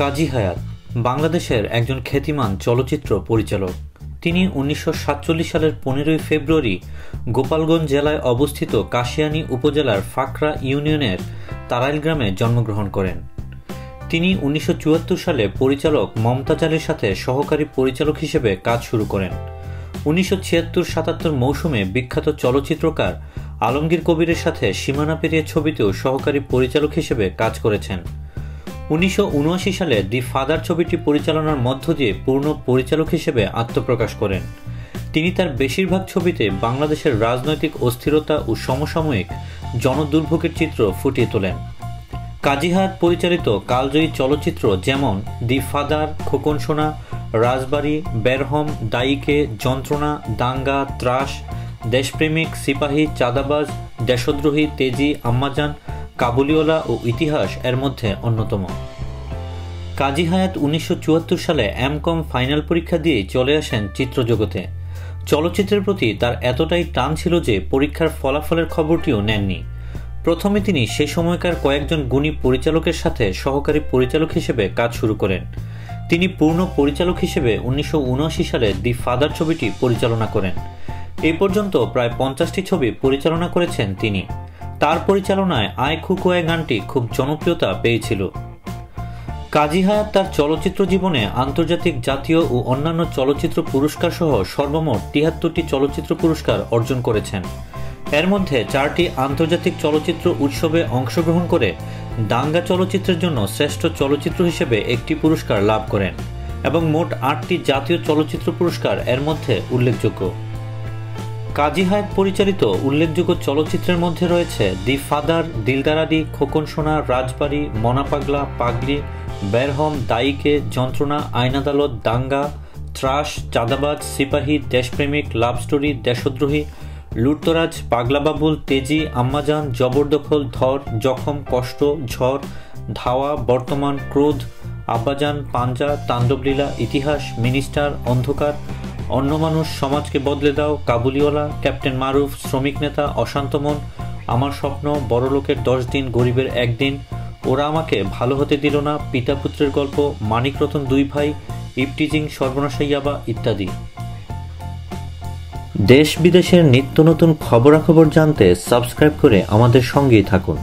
কাজী হায়াৎ বাংলাদেশের একজন খ্যাতিমান চলচ্চিত্র পরিচালক। তিনি 1947 সালের 15 ফেব্রুয়ারি গোপালগঞ্জ জেলায় অবস্থিত কাশিয়ানী উপজেলার ফাকরা ইউনিয়নের তারাইল গ্রামে জন্মগ্রহণ করেন। তিনি 1974 সালে পরিচালক মমতাজ আলীর সাথে সহকারী পরিচালক হিসেবে কাজ শুরু করেন। 1976-77 মৌসুমে বিখ্যাত চলচ্চিত্রকার আলমগীর কবিরের সাথে সীমানা পেরিয়ে ছবিতেও সহকারী পরিচালক হিসেবে কাজ করেছেন। 1979 সালে দি ফাদার ছবিটি পরিচালনার মধ্য দিয়ে পূর্ণ পরিচালক হিসেবে আত্মপ্রকাশ করেন। তিনি তার বেশিরভাগ ছবিতে বাংলাদেশের রাজনৈতিক অস্থিরতা ও সমসাময়িক জনদুর্ভোগের চিত্র ফুটিয়ে তোলেন। কাজী হায়াৎ পরিচালিত কালজয়ী চলচ্চিত্র যেমন দি ফাদার, খোকন সোনা, রাজবাড়ি, বেরহম, দায়ীকে, যন্ত্রণা, দাঙ্গা, ত্রাস, দেশপ্রেমিক, সিপাহী, চাঁদাবাজ, দেশদ্রোহী, তেজি, আম্মাজান, কাবুলিওয়ালা ও ইতিহাস এর মধ্যে অন্যতম। কাজী হায়াৎ 1974 সালে এমকম ফাইনাল পরীক্ষা দিয়ে চলে আসেন চিত্রজগতে। চলচ্চিত্রের প্রতি তার এতটাই টান ছিল যে পরীক্ষার ফলাফলের খবরটিও নেননি। প্রথমে তিনি সে সময়কার কয়েকজন গুণী পরিচালকের সাথে সহকারী পরিচালক হিসেবে কাজ শুরু করেন। তিনি পূর্ণ পরিচালক হিসেবে 1979 সালে দি ফাদার ছবিটি পরিচালনা করেন। এই পর্যন্ত প্রায় 50টি ছবি পরিচালনা করেছেন তিনি। তার পরিচালনায় আয় খুকুয়ায় গানটি খুব জনপ্রিয়তা পেয়েছিল। কাজী হায়াৎ তার চলচ্চিত্র জীবনে আন্তর্জাতিক, জাতীয় ও অন্যান্য চলচ্চিত্র পুরস্কার সহ সর্বমোট 73টি চলচ্চিত্র পুরস্কার অর্জন করেছেন। এর মধ্যে 4টি আন্তর্জাতিক চলচ্চিত্র উৎসবে অংশগ্রহণ করে দাঙ্গা চলচ্চিত্রের জন্য শ্রেষ্ঠ চলচ্চিত্র হিসেবে একটি পুরস্কার লাভ করেন এবং মোট 8টি জাতীয় চলচ্চিত্র পুরস্কার এর মধ্যে উল্লেখযোগ্য। কাজী হায়াৎ পরিচালিত উল্লেখযোগ্য চলচ্চিত্রের মধ্যে রয়েছে দি ফাদার, দিলদারাদি, খোকন সোনা, রাজবাড়ি, মনা পাগলা, পাগলি, বেরহম, দায়ীকে, যন্ত্রণা, আইন আদালত, দাঙ্গা, ত্রাস, চাঁদাবাজ, সিপাহী, দেশপ্রেমিক, লাভ স্টোরি, দেশদ্রোহী, লুটতরাজ, পাগলা বাবুল, তেজি, আম্মাজান, জবরদখল, ধর, জখম, কষ্ট, ঝড়, ধাওয়া, বর্তমান, ক্রোধ, আব্বাজান, পাঞ্জা, তাণ্ডবলীলা, ইতিহাস, মিনিস্টার, অন্ধকার, অন্য মানুষ, সমাজকে বদলে দাও, কাবুলিওয়ালা, ক্যাপ্টেন মারুফ, শ্রমিক নেতা, অশান্ত মন, আমার স্বপ্ন, বড়লোকের 10 দিন, গরিবের 1 দিন, ওরা আমাকে ভালো হতে দিল না, পিতা পুত্রের গল্প, মানিক রতন 2 ভাই, ইপটিজিং, সর্বনাশাইয়াবা ইত্যাদি। দেশ বিদেশের নিত্য নতুন খবরাখবর জানতে সাবস্ক্রাইব করে আমাদের সঙ্গেই থাকুন।